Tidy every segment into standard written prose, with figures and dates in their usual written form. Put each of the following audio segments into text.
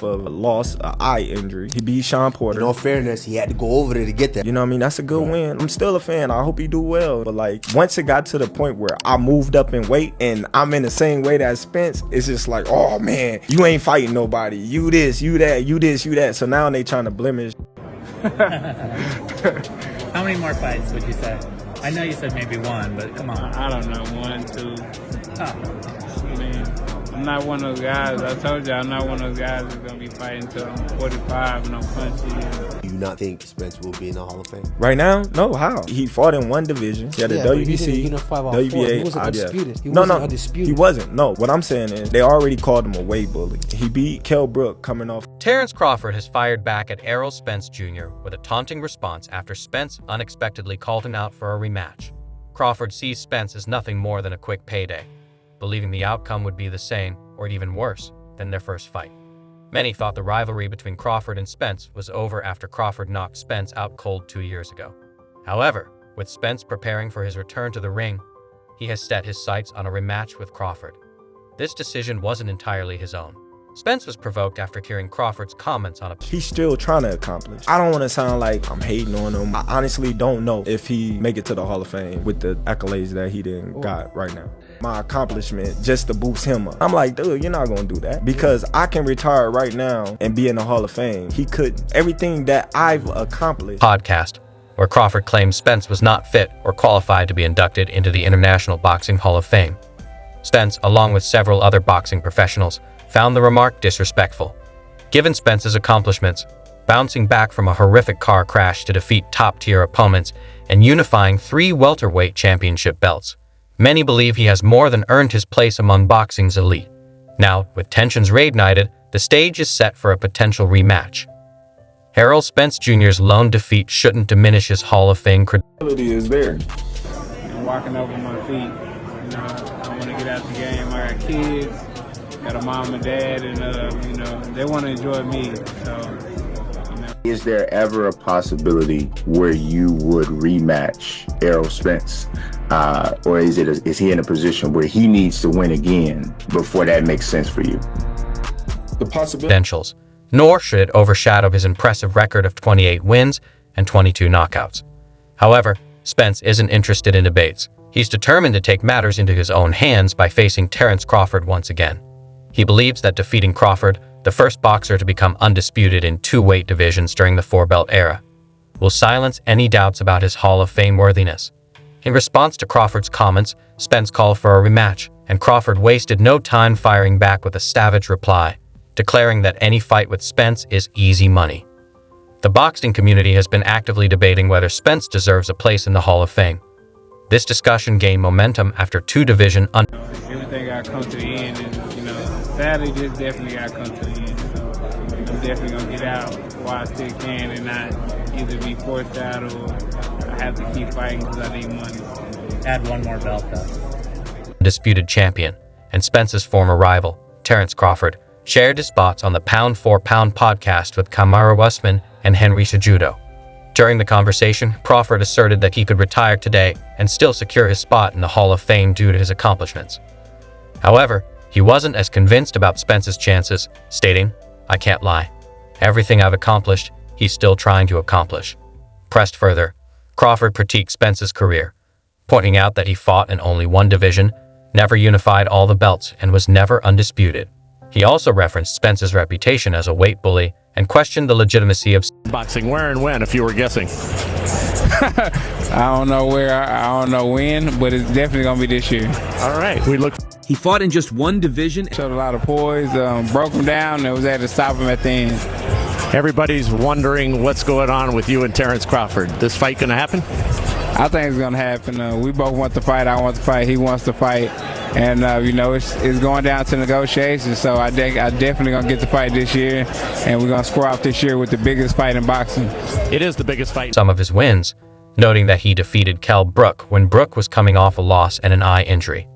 a loss, an eye injury. He beat Sean Porter. In all fairness, he had to go over there to get that. You know what I mean? That's a good win. I'm still a fan. I hope he do well. But like, once it got to the point where I moved up in weight and I'm in the same weight as Spence, it's just like, oh man, you ain't fighting nobody. You this, you that, you this, you that. So now they trying to blemish. How many more fights would you say? I know you said maybe one, but come on. I don't know, 1, 2. Huh. I mean, I'm not one of those guys. I told you I'm not one of those guys that's going to be fighting until I'm 45 and I'm punchy. Do you not think Spence will be in the Hall of Fame? Right now? No, how? He fought in one division. He had the WBC, He wasn't undisputed. He wasn't undisputed. He wasn't. No, what I'm saying is they already called him a weight bully. He beat Kell Brook coming off. Terence Crawford has fired back at Errol Spence Jr. with a taunting response after Spence unexpectedly called him out for a rematch. Crawford sees Spence as nothing more than a quick payday, believing the outcome would be the same, or even worse, than their first fight. Many thought the rivalry between Crawford and Spence was over after Crawford knocked Spence out cold 2 years ago. However, with Spence preparing for his return to the ring, he has set his sights on a rematch with Crawford. This decision wasn't entirely his own. Spence was provoked after hearing Crawford's comments on a... He's still trying to accomplish. I don't want to sound like I'm hating on him. I honestly don't know if he make it to the Hall of Fame with the accolades that he didn't got right now. My accomplishment just to boost him up. I'm like, dude, you're not gonna do that because I can retire right now and be in the Hall of Fame. He couldn't. Everything that I've accomplished. Podcast, where Crawford claims Spence was not fit or qualified to be inducted into the International Boxing Hall of Fame. Spence, along with several other boxing professionals, found the remark disrespectful. Given Spence's accomplishments, bouncing back from a horrific car crash to defeat top-tier opponents and unifying 3 welterweight championship belts, many believe he has more than earned his place among boxing's elite. Now, with tensions reignited, the stage is set for a potential rematch. Errol Spence Jr.'s lone defeat shouldn't diminish his Hall of Fame credibility Is there. I'm walking over my feet. You know, I want to get out the game. I got kids, got a mom and dad, and you know, they want to enjoy me. So, you know. Is there ever a possibility where you would rematch Errol Spence? Or is he in a position where he needs to win again before that makes sense for you? The possibility. Credentials, nor should it overshadow his impressive record of 28 wins and 22 knockouts. However, Spence isn't interested in debates. He's determined to take matters into his own hands by facing Terence Crawford once again. He believes that defeating Crawford, the first boxer to become undisputed in 2 weight divisions during the 4-belt era, will silence any doubts about his Hall of Fame worthiness. In response to Crawford's comments, Spence called for a rematch, and Crawford wasted no time firing back with a savage reply, declaring that any fight with Spence is easy money. The boxing community has been actively debating whether Spence deserves a place in the Hall of Fame. This discussion gained momentum after 2 division Everything got to come to the end, and you know, sadly, this definitely got to come to the end. So I'm definitely gonna get out while I still can, and not either be forced out or I have to keep fighting because I need money. Add one more belt, though. Undisputed champion and Spence's former rival, Terence Crawford, shared his thoughts on the Pound for Pound podcast with Kamaru Usman and Henry Cejudo. During the conversation, Crawford asserted that he could retire today and still secure his spot in the Hall of Fame due to his accomplishments. However, he wasn't as convinced about Spence's chances, stating, "I can't lie. Everything I've accomplished, he's still trying to accomplish." Pressed further, Crawford critiqued Spence's career, pointing out that he fought in only 1 division, never unified all the belts, and was never undisputed. He also referenced Spence's reputation as a weight bully and questioned the legitimacy of boxing. Where and when, if you were guessing? I don't know where, I don't know when, but it's definitely gonna be this year. All right, we look. He fought in just 1 division. Showed a lot of poise, broke him down, and was able to stop him at the end. Everybody's wondering what's going on with you and Terence Crawford. This fight gonna happen? I think it's gonna happen. We both want to fight. I want to fight. He wants to fight. And, you know, it's going down to negotiations, so I definitely going to get the fight this year, and we're going to square off this year with the biggest fight in boxing. It is the biggest fight. Some of his wins, noting that he defeated Kell Brook when Brook was coming off a loss and an eye injury.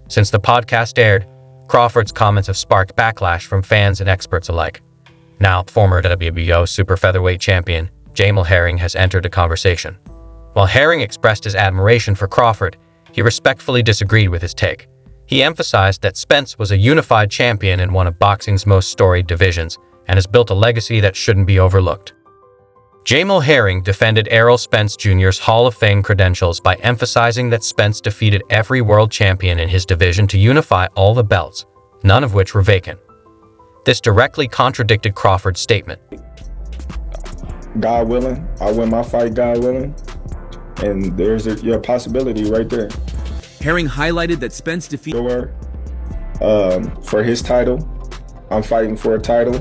Since the podcast aired, Crawford's comments have sparked backlash from fans and experts alike. Now, former WBO super featherweight champion Jamel Herring has entered the conversation. While Herring expressed his admiration for Crawford, he respectfully disagreed with his take. He emphasized that Spence was a unified champion in one of boxing's most storied divisions and has built a legacy that shouldn't be overlooked. Jamel Herring defended Errol Spence Jr.'s Hall of Fame credentials by emphasizing that Spence defeated every world champion in his division to unify all the belts, none of which were vacant. This directly contradicted Crawford's statement. God willing, I win my fight, God willing, and there's your possibility right there. Herring highlighted that Spence defeated for his title. I'm fighting for a title,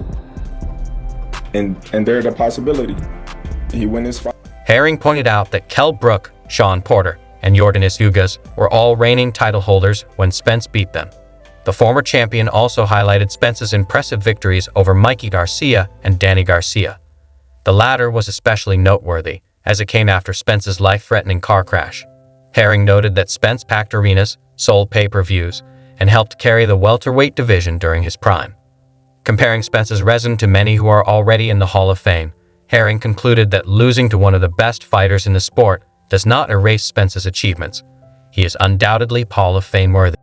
and there's a possibility he win his fight. Herring pointed out that Kell Brook, Shawn Porter, and Yordenis Ugas were all reigning title holders when Spence beat them. The former champion also highlighted Spence's impressive victories over Mikey Garcia and Danny Garcia. The latter was especially noteworthy, as it came after Spence's life-threatening car crash. Herring noted that Spence packed arenas, sold pay-per-views, and helped carry the welterweight division during his prime. Comparing Spence's resume to many who are already in the Hall of Fame, Herring concluded that losing to one of the best fighters in the sport does not erase Spence's achievements. He is undoubtedly Hall of Fame worthy.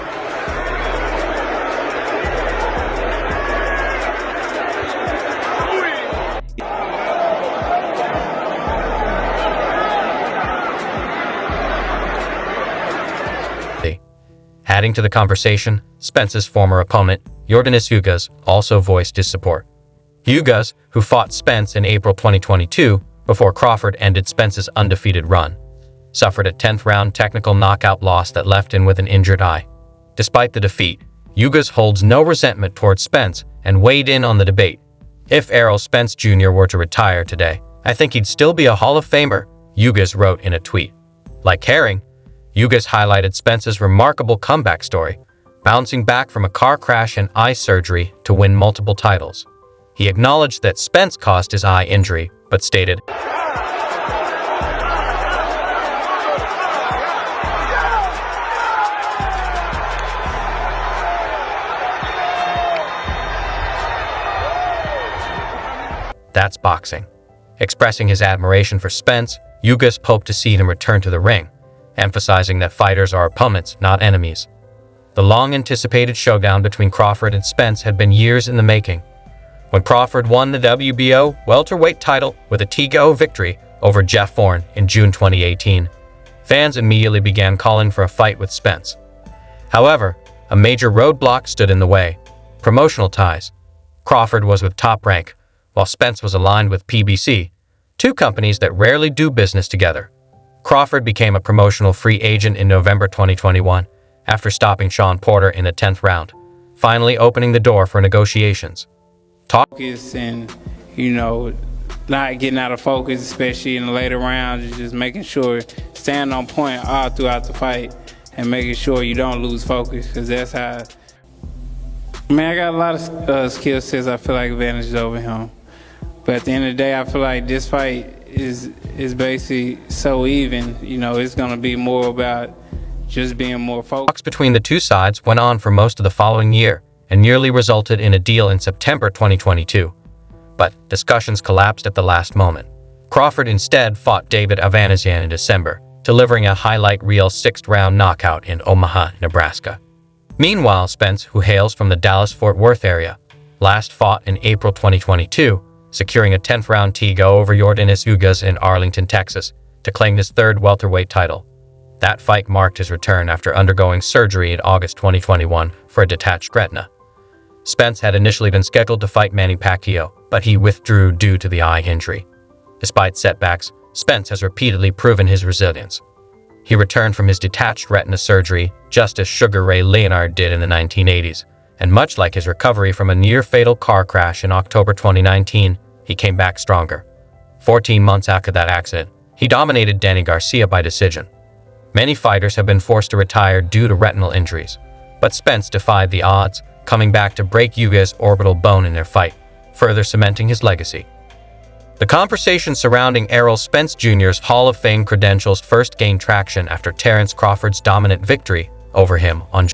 Adding to the conversation, Spence's former opponent, Yordenis Ugas, also voiced his support. Ugas, who fought Spence in April 2022 before Crawford ended Spence's undefeated run, suffered a 10th-round technical knockout loss that left him with an injured eye. Despite the defeat, Ugas holds no resentment towards Spence and weighed in on the debate. If Errol Spence Jr. were to retire today, I think he'd still be a Hall of Famer, Ugas wrote in a tweet. Like Herring, Ugas highlighted Spence's remarkable comeback story, bouncing back from a car crash and eye surgery to win multiple titles. He acknowledged that Spence caused his eye injury, but stated, "That's boxing." Expressing his admiration for Spence, Ugas hoped to see him return to the ring, emphasizing that fighters are opponents, not enemies. The long-anticipated showdown between Crawford and Spence had been years in the making. When Crawford won the WBO welterweight title with a TKO victory over Jeff Horn in June 2018, fans immediately began calling for a fight with Spence. However, a major roadblock stood in the way: promotional ties. Crawford was with Top Rank, while Spence was aligned with PBC, two companies that rarely do business together. Crawford became a promotional free agent in November 2021 after stopping Shawn Porter in the 10th round, finally opening the door for negotiations. Focus and, not getting out of focus, especially in the later rounds, just making sure, staying on point all throughout the fight and making sure you don't lose focus, because that's how, I got a lot of skill sets I feel like advantages over him. But at the end of the day, I feel like this fight is basically so even, it's going to be more about just being more focused. Talks between the two sides went on for most of the following year and nearly resulted in a deal in September 2022. But discussions collapsed at the last moment. Crawford instead fought David Avanesian in December, delivering a highlight reel 6th-round knockout in Omaha, Nebraska. Meanwhile, Spence, who hails from the Dallas-Fort Worth area, last fought in April 2022, securing a 10th-round TKO over Yordenis Ugas in Arlington, Texas, to claim his 3rd welterweight title. That fight marked his return after undergoing surgery in August 2021 for a detached retina. Spence had initially been scheduled to fight Manny Pacquiao, but he withdrew due to the eye injury. Despite setbacks, Spence has repeatedly proven his resilience. He returned from his detached retina surgery just as Sugar Ray Leonard did in the 1980s, and much like his recovery from a near-fatal car crash in October 2019, he came back stronger. 14 months after that accident, he dominated Danny Garcia by decision. Many fighters have been forced to retire due to retinal injuries, but Spence defied the odds, coming back to break Ugas' orbital bone in their fight, further cementing his legacy. The conversation surrounding Errol Spence Jr.'s Hall of Fame credentials first gained traction after Terence Crawford's dominant victory over him on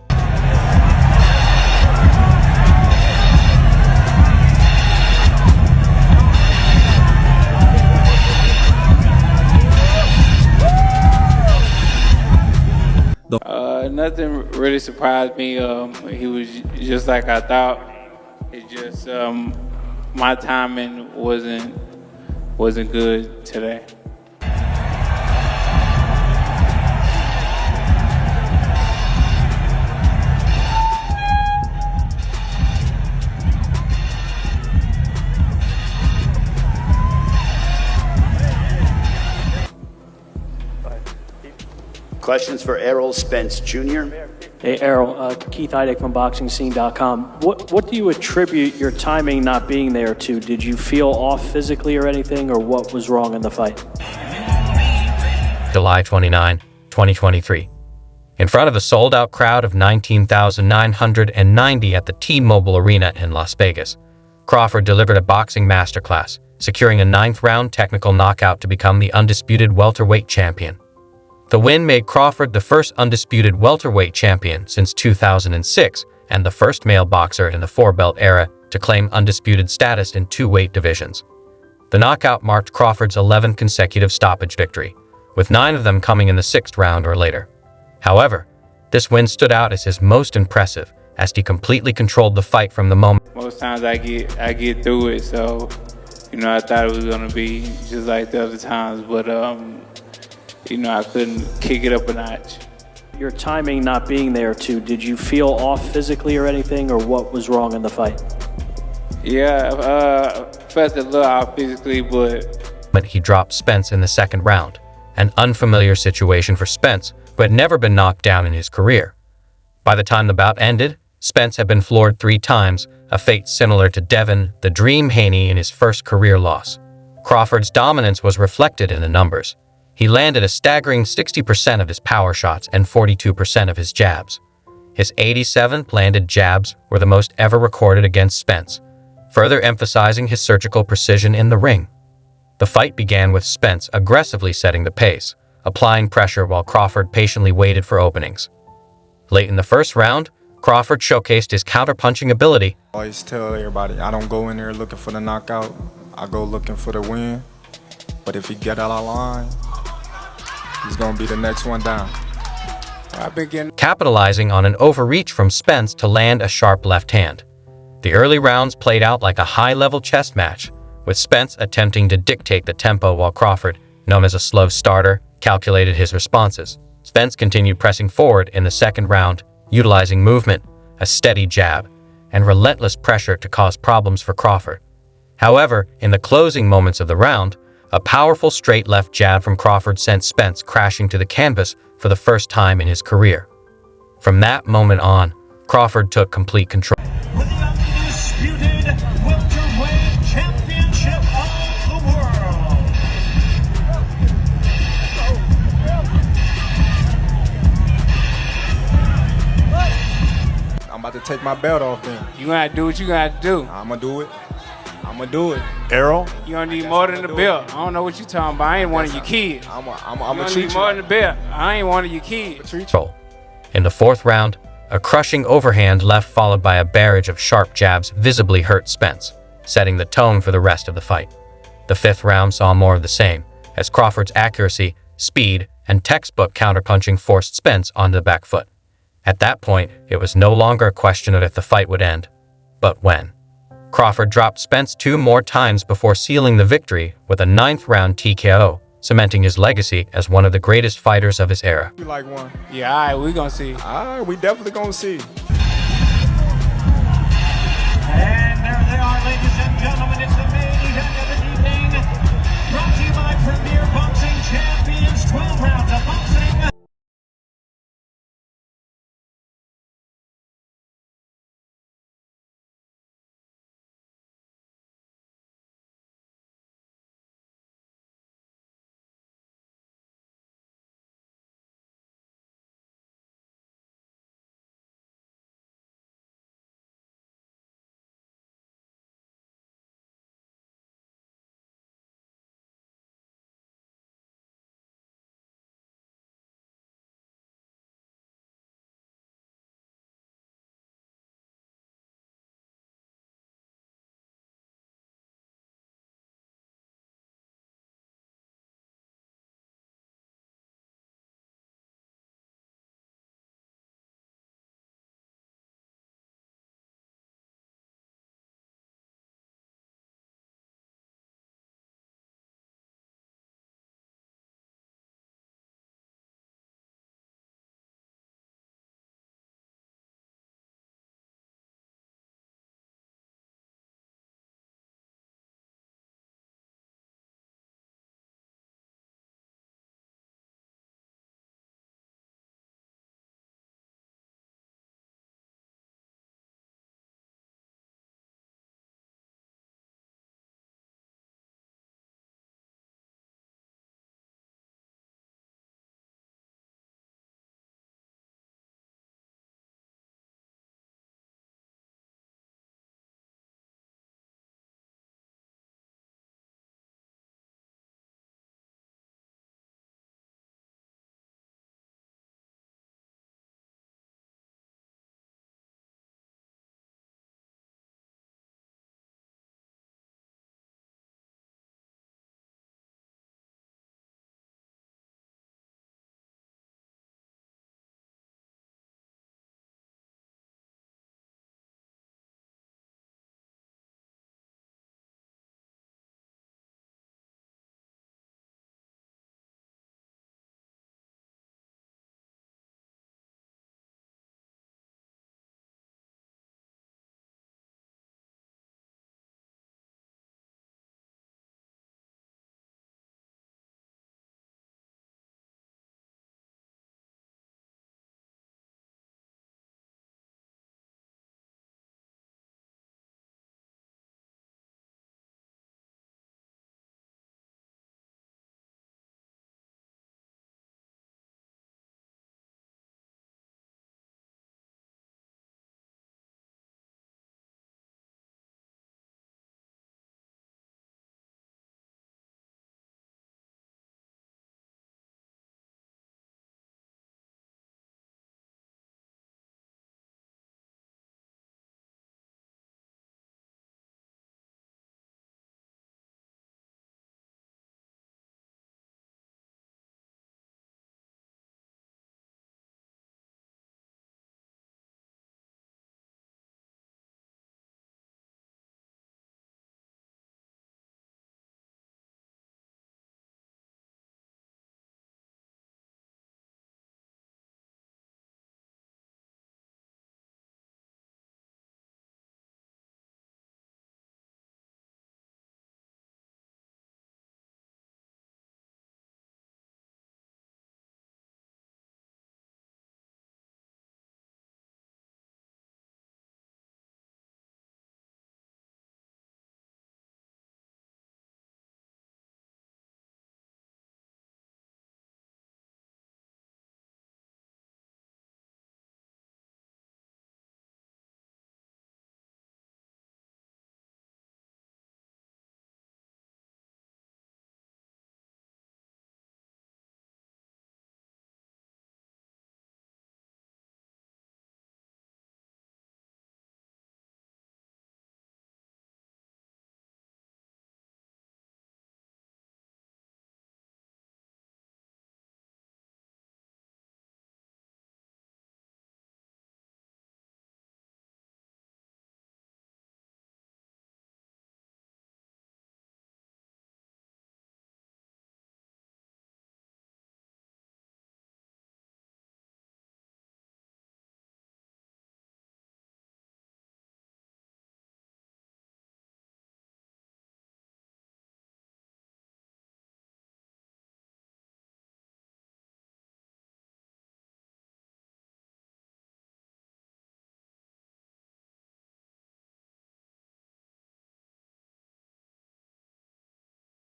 Nothing really surprised me. He was just like I thought. It's just my timing wasn't good today. Questions for Errol Spence Jr.? Hey, Errol, Keith Heidick from BoxingScene.com. What do you attribute your timing not being there to? Did you feel off physically or anything, or what was wrong in the fight? July 29, 2023. In front of a sold-out crowd of 19,990 at the T-Mobile Arena in Las Vegas, Crawford delivered a boxing masterclass, securing a 9th-round technical knockout to become the undisputed welterweight champion. The win made Crawford the first undisputed welterweight champion since 2006 and the first male boxer in the 4-belt era to claim undisputed status in 2 weight divisions. The knockout marked Crawford's 11th consecutive stoppage victory, with 9 of them coming in the 6th round or later. However, this win stood out as his most impressive, as he completely controlled the fight from the moment. Most times I get through it, so I thought it was gonna be just like the other times, but I couldn't kick it up a notch. Your timing not being there too, did you feel off physically or anything, or what was wrong in the fight? Yeah, felt a little off physically, but He dropped Spence in the 2nd round, an unfamiliar situation for Spence, who had never been knocked down in his career. By the time the bout ended, Spence had been floored 3 times, a fate similar to Devin, the Dream Haney in his first career loss. Crawford's dominance was reflected in the numbers. He landed a staggering 60% of his power shots and 42% of his jabs. His 87 landed jabs were the most ever recorded against Spence, further emphasizing his surgical precision in the ring. The fight began with Spence aggressively setting the pace, applying pressure while Crawford patiently waited for openings. Late in the 1st round, Crawford showcased his counter-punching ability. I always tell everybody, I don't go in there looking for the knockout. I go looking for the win. But if he get out of line, he's going to be the next one down. Capitalizing on an overreach from Spence to land a sharp left hand. The early rounds played out like a high-level chess match, with Spence attempting to dictate the tempo while Crawford, known as a slow starter, calculated his responses. Spence continued pressing forward in the 2nd round, utilizing movement, a steady jab, and relentless pressure to cause problems for Crawford. However, in the closing moments of the round, a powerful straight left jab from Crawford sent Spence crashing to the canvas for the first time in his career. From that moment on, Crawford took complete control. With the undisputed welterweight championship of the world. I'm about to take my belt off then. you gotta do what you gotta do. I'm going to do it. I'm going to do it. Errol? You gonna need more than the belt. I don't know what you talking about. I ain't one of your kids. I'm You going gonna to treat need you. more than the belt. I ain't one of your kids. In the 4th round, a crushing overhand left followed by a barrage of sharp jabs visibly hurt Spence, setting the tone for the rest of the fight. The 5th round saw more of the same, as Crawford's accuracy, speed, and textbook counterpunching forced Spence onto the back foot. At that point, it was no longer a question of if the fight would end, but when. Crawford dropped Spence 2 more times before sealing the victory with a 9th round TKO, cementing his legacy as one of the greatest fighters of his era. You like one? Yeah, all right, we gonna see. All right, we definitely going to see. And there they are, ladies and gentlemen. It's the main event of the evening. Brought to you by Premier Boxing Champions. 12 rounds of boxing.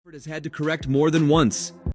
has had to correct more than once.